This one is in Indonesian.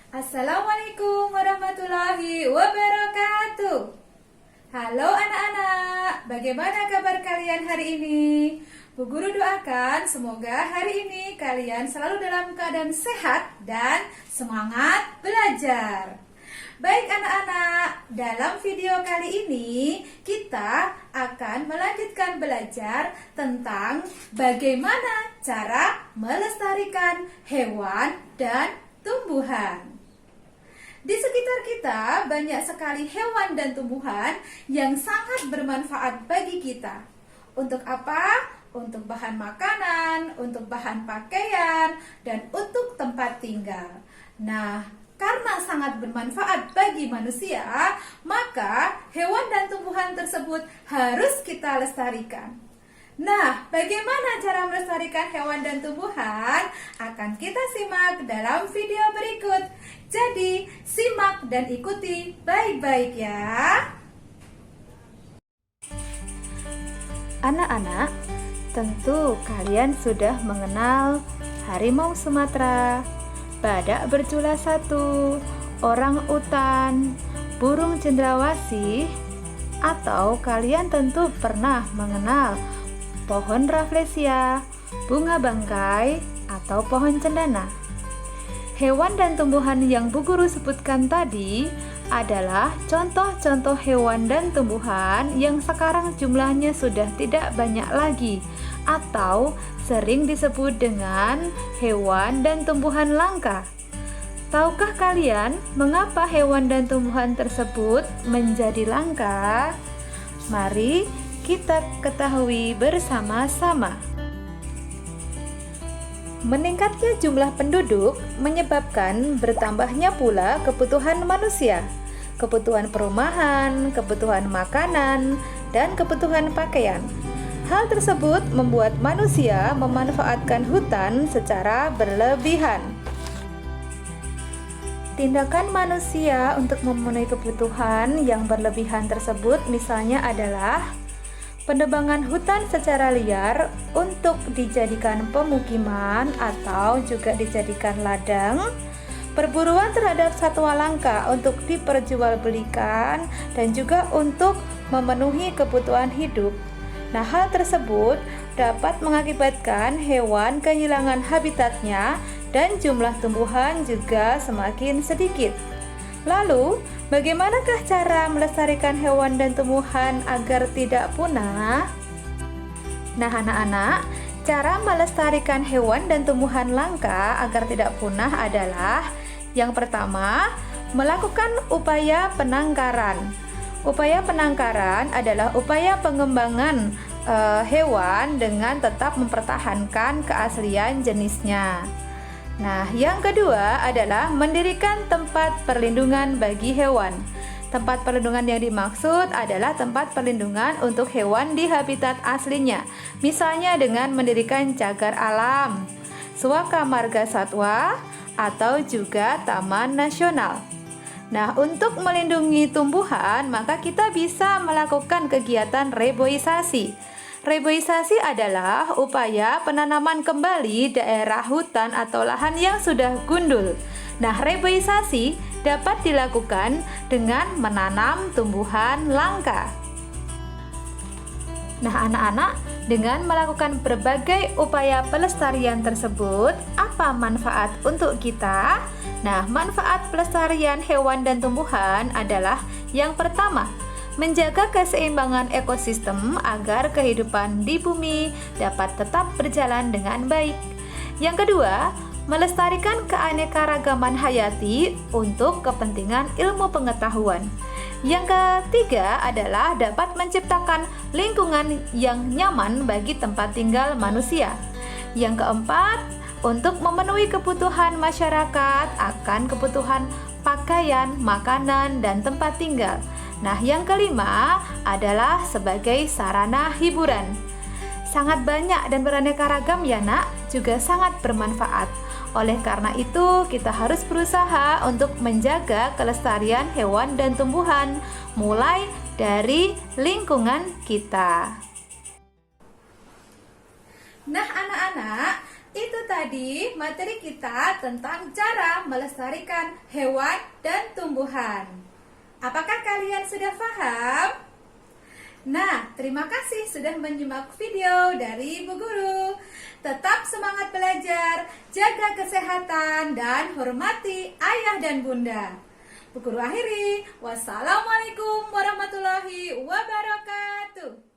Assalamualaikum warahmatullahi wabarakatuh. Halo anak-anak, bagaimana kabar kalian hari ini? Bu Guru doakan semoga hari ini kalian selalu dalam keadaan sehat dan semangat belajar. Baik anak-anak, dalam video kali ini kita akan melanjutkan belajar tentang bagaimana cara melestarikan hewan dan tumbuhan. Di sekitar kita banyak sekali hewan dan tumbuhan yang sangat bermanfaat bagi kita. Untuk apa? Untuk bahan makanan, untuk bahan pakaian, dan untuk tempat tinggal. Nah, karena sangat bermanfaat bagi manusia, maka hewan dan tumbuhan tersebut harus kita lestarikan. Nah, bagaimana cara melestarikan hewan dan tumbuhan? Akan kita simak dalam video berikut. Jadi, simak dan ikuti baik-baik ya. Anak-anak, tentu kalian sudah mengenal harimau Sumatera, badak bercula satu, orang utan, burung cendrawasih, atau kalian tentu pernah mengenal pohon rafflesia, bunga bangkai, atau pohon cendana. Hewan dan tumbuhan yang Bu Guru sebutkan tadi adalah contoh-contoh hewan dan tumbuhan yang sekarang jumlahnya sudah tidak banyak lagi atau sering disebut dengan hewan dan tumbuhan langka. Tahukah kalian mengapa hewan dan tumbuhan tersebut menjadi langka? Mari kita ketahui bersama-sama. Meningkatnya jumlah penduduk menyebabkan bertambahnya pula kebutuhan manusia, kebutuhan perumahan, kebutuhan makanan, dan kebutuhan pakaian. Hal tersebut membuat manusia memanfaatkan hutan secara berlebihan. Tindakan manusia untuk memenuhi kebutuhan yang berlebihan tersebut misalnya adalah penebangan hutan secara liar untuk dijadikan pemukiman atau juga dijadikan ladang, perburuan terhadap satwa langka untuk diperjualbelikan dan juga untuk memenuhi kebutuhan hidup. Nah, hal tersebut dapat mengakibatkan hewan kehilangan habitatnya dan jumlah tumbuhan juga semakin sedikit. Lalu, bagaimanakah cara melestarikan hewan dan tumbuhan agar tidak punah? Nah, anak-anak, cara melestarikan hewan dan tumbuhan langka agar tidak punah adalah yang pertama, melakukan upaya penangkaran. Upaya penangkaran adalah upaya pengembangan hewan dengan tetap mempertahankan keaslian jenisnya. Nah, yang kedua adalah mendirikan tempat perlindungan bagi hewan. Tempat perlindungan yang dimaksud adalah tempat perlindungan untuk hewan di habitat aslinya. Misalnya dengan mendirikan cagar alam, suaka marga satwa, atau juga taman nasional. Nah, untuk melindungi tumbuhan, maka kita bisa melakukan kegiatan reboisasi. Reboisasi adalah upaya penanaman kembali daerah hutan atau lahan yang sudah gundul. Nah, reboisasi dapat dilakukan dengan menanam tumbuhan langka. Nah, anak-anak, dengan melakukan berbagai upaya pelestarian tersebut, apa manfaat untuk kita? Nah, manfaat pelestarian hewan dan tumbuhan adalah yang pertama, menjaga keseimbangan ekosistem agar kehidupan di bumi dapat tetap berjalan dengan baik. Yang kedua, melestarikan keanekaragaman hayati untuk kepentingan ilmu pengetahuan. Yang ketiga adalah dapat menciptakan lingkungan yang nyaman bagi tempat tinggal manusia. Yang keempat, untuk memenuhi kebutuhan masyarakat akan kebutuhan pakaian, makanan, dan tempat tinggal. Nah, yang kelima adalah sebagai sarana hiburan. Sangat banyak dan beraneka ragam ya nak, juga sangat bermanfaat. Oleh karena itu, kita harus berusaha untuk menjaga kelestarian hewan dan tumbuhan, mulai dari lingkungan kita. Nah anak-anak, Itu tadi materi kita tentang cara melestarikan hewan dan tumbuhan. Apakah kalian sudah paham? Nah, terima kasih sudah menyimak video dari Bu Guru. Tetap semangat belajar, jaga kesehatan, dan hormati ayah dan bunda. Bu Guru akhiri, wassalamualaikum warahmatullahi wabarakatuh.